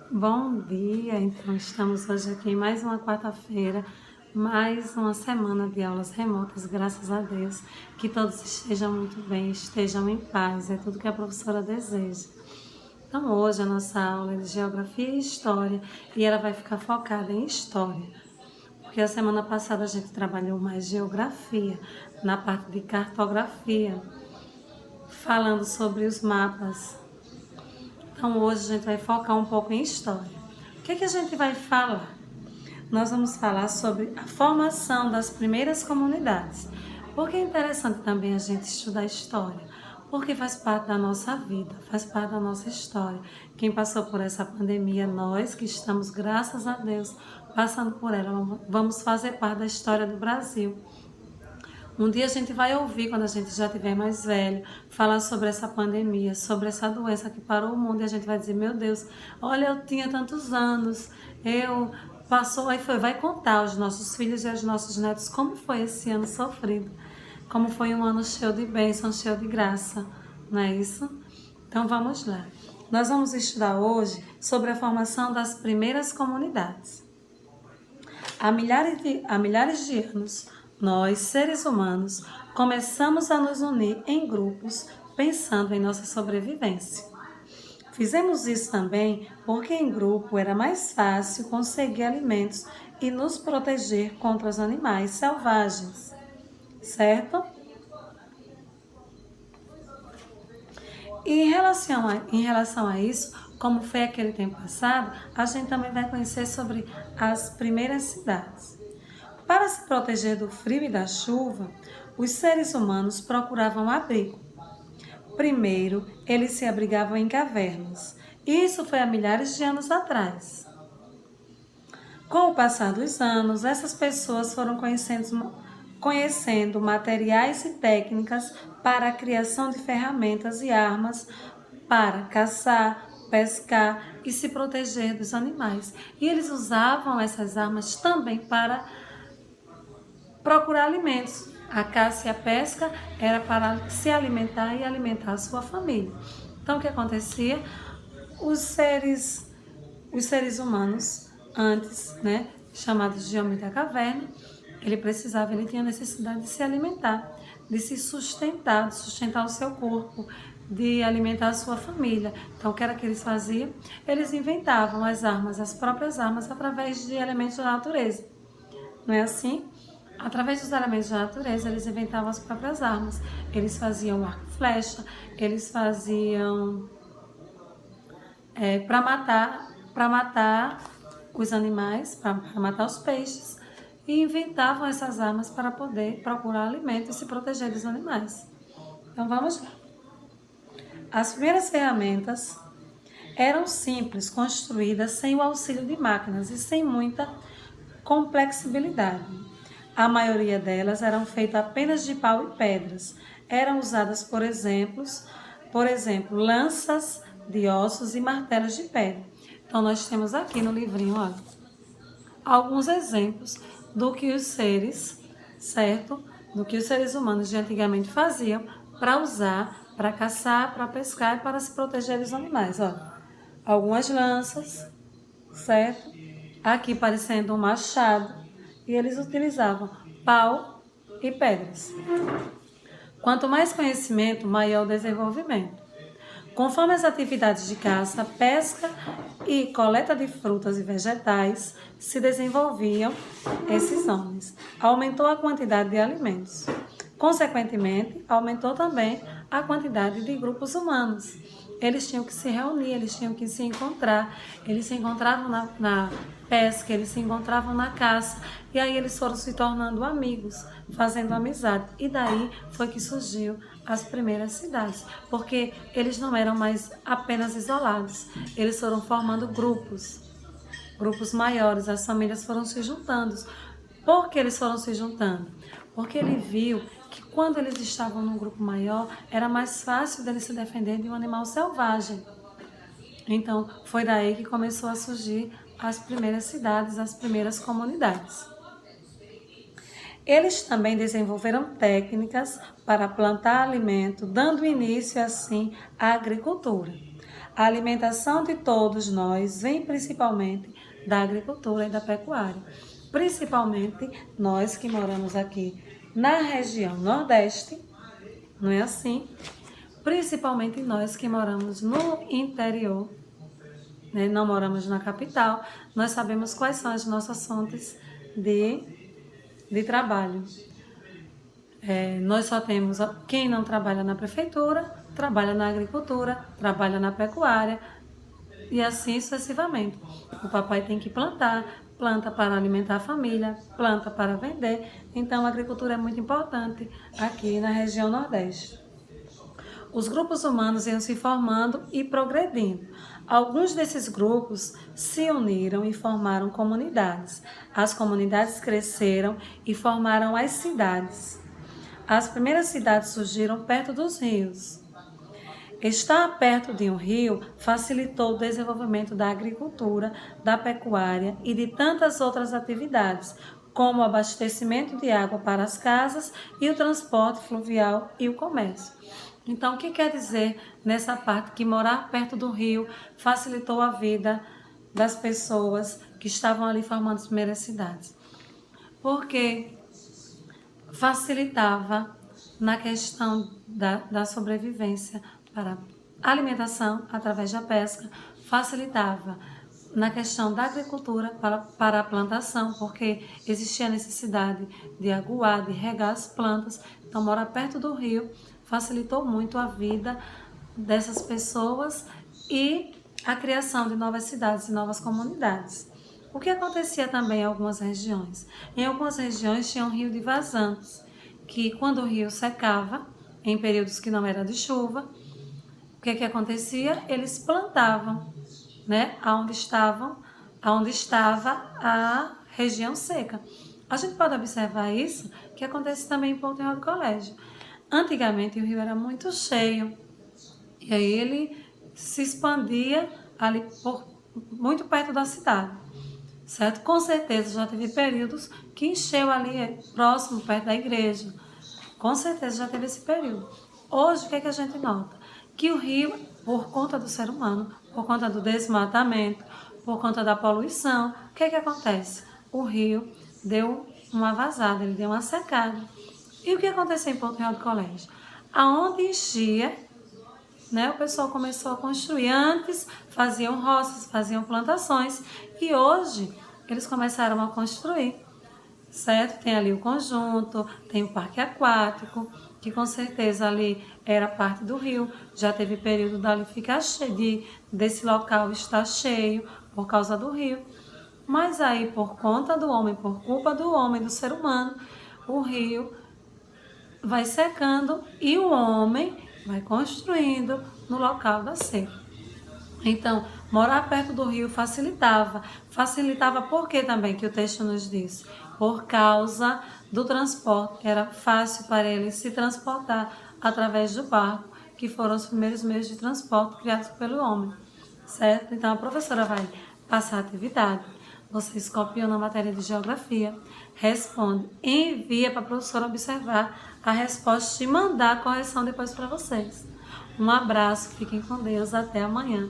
Bom dia, então estamos hoje aqui em mais uma quarta-feira, mais uma semana de aulas remotas, graças a Deus, que todos estejam muito bem, estejam em paz, é tudo que a professora deseja. Então hoje a nossa aula é de Geografia e História e ela vai ficar focada em História, porque a semana passada a gente trabalhou mais Geografia, na parte de Cartografia, falando sobre os mapas. Então hoje a gente vai focar um pouco em História. O que a gente vai falar? Nós vamos falar sobre a formação das primeiras comunidades. Porque é interessante também a gente estudar história, porque faz parte da nossa vida, faz parte da nossa história. Quem passou por essa pandemia, nós que estamos, graças a Deus, passando por ela, vamos fazer parte da história do Brasil. Um dia a gente vai ouvir, quando a gente já estiver mais velho, falar sobre essa pandemia, sobre essa doença que parou o mundo, e a gente vai dizer, meu Deus, olha, eu tinha tantos anos, eu passou, aí foi, vai contar aos nossos filhos e aos nossos netos como foi esse ano sofrido, como foi um ano cheio de bênção, cheio de graça, não é isso? Então vamos lá. Nós vamos estudar hoje sobre a formação das primeiras comunidades. Há milhares de anos, nós, seres humanos, começamos a nos unir em grupos pensando em nossa sobrevivência. Fizemos isso também porque em grupo era mais fácil conseguir alimentos e nos proteger contra os animais selvagens, certo? E em relação a isso, como foi aquele tempo passado, a gente também vai conhecer sobre as primeiras cidades. Para se proteger do frio e da chuva, os seres humanos procuravam abrigo. Primeiro, eles se abrigavam em cavernas. Isso foi há milhares de anos atrás. Com o passar dos anos, essas pessoas foram conhecendo materiais e técnicas para a criação de ferramentas e armas para caçar, pescar e se proteger dos animais. E eles usavam essas armas também para procurar alimentos. A caça e a pesca era para se alimentar e alimentar a sua família. Então, o que acontecia? Os seres humanos, antes, chamados de homem da caverna, ele tinha necessidade de se alimentar, de se sustentar, de sustentar o seu corpo, de alimentar a sua família. Então, o que era que eles faziam? Eles inventavam as próprias armas, através de elementos da natureza. Não é assim? Através dos elementos da natureza, eles inventavam as próprias armas. Eles faziam arco e flecha, eles faziam para matar os animais, para matar os peixes, e inventavam essas armas para poder procurar alimento e se proteger dos animais. Então vamos lá. As primeiras ferramentas eram simples, construídas sem o auxílio de máquinas e sem muita complexibilidade. A maioria delas eram feitas apenas de pau e pedras. Eram usadas, por exemplo, lanças de ossos e martelos de pedra. Então, nós temos aqui no livrinho, olha, alguns exemplos do que os seres, certo? Do que os seres humanos de antigamente faziam para usar, para caçar, para pescar e para se proteger dos animais. Olha, algumas lanças, certo? Aqui parecendo um machado. E eles utilizavam pau e pedras. Quanto mais conhecimento, maior o desenvolvimento. Conforme as atividades de caça, pesca e coleta de frutas e vegetais se desenvolviam esses homens, aumentou a quantidade de alimentos. Consequentemente, aumentou também a quantidade de grupos humanos. Eles tinham que se reunir, eles tinham que se encontrar, eles se encontravam na pesca, eles se encontravam na caça, e aí eles foram se tornando amigos, fazendo amizade. E daí foi que surgiu as primeiras cidades, porque eles não eram mais apenas isolados, eles foram formando grupos maiores, as famílias foram se juntando. Por que eles foram se juntando? Porque ele viu que quando eles estavam num grupo maior, era mais fácil deles se defender de um animal selvagem. Então, foi daí que começou a surgir as primeiras cidades, as primeiras comunidades. Eles também desenvolveram técnicas para plantar alimento, dando início, assim, à agricultura. A alimentação de todos nós vem principalmente da agricultura e da pecuária. Principalmente nós que moramos aqui na região Nordeste, não é assim? Principalmente nós que moramos no interior, né? Não moramos na capital, nós sabemos quais são as nossas fontes de trabalho. Nós só temos quem não trabalha na prefeitura, trabalha na agricultura, trabalha na pecuária e assim sucessivamente. O papai tem que plantar, planta para alimentar a família, planta para vender. Então a agricultura é muito importante aqui na região Nordeste. Os grupos humanos iam se formando e progredindo. Alguns desses grupos se uniram e formaram comunidades. As comunidades cresceram e formaram as cidades. As primeiras cidades surgiram perto dos rios. Estar perto de um rio facilitou o desenvolvimento da agricultura, da pecuária e de tantas outras atividades, como o abastecimento de água para as casas e o transporte fluvial e o comércio. Então, o que quer dizer nessa parte que morar perto do rio facilitou a vida das pessoas que estavam ali formando as primeiras cidades? Porque facilitava na questão da sobrevivência para alimentação através da pesca, facilitava na questão da agricultura para a plantação, porque existia a necessidade de aguar, de regar as plantas. Então, morar perto do rio facilitou muito a vida dessas pessoas e a criação de novas cidades e novas comunidades. O que acontecia também em algumas regiões? Em algumas regiões tinha um rio de vazantes, que quando o rio secava, em períodos que não era de chuva, o que acontecia? Eles plantavam, né, aonde estava a região seca. A gente pode observar isso, que acontece também em Ponto Real do Colégio. Antigamente o rio era muito cheio, e aí ele se expandia ali muito perto da cidade, certo? Com certeza já teve períodos que encheu ali próximo, perto da igreja. Com certeza já teve esse período. Hoje, o que a gente nota? Que o rio, por conta do ser humano, por conta do desmatamento, por conta da poluição, o que acontece? O rio deu uma vazada, ele deu uma secada. E o que aconteceu em Ponto Real do Colégio? Aonde enchia, né, o pessoal começou a construir. Antes faziam roças, faziam plantações, e hoje eles começaram a construir, certo? Tem ali o conjunto, tem o parque aquático, que com certeza ali era parte do rio. Já teve período dali ficar cheio, desse local estar cheio por causa do rio. Mas aí, por conta do homem, por culpa do homem, do ser humano, o rio vai secando e o homem vai construindo no local da seca. Então, morar perto do rio facilitava. Facilitava por quê também, que o texto nos diz? Por causa do transporte. Era fácil para eles se transportar através do barco, que foram os primeiros meios de transporte criados pelo homem, certo? Então, a professora vai passar a atividade. Vocês copiam na matéria de geografia, responde, envia para a professora observar a resposta e mandar a correção depois para vocês. Um abraço, fiquem com Deus, até amanhã.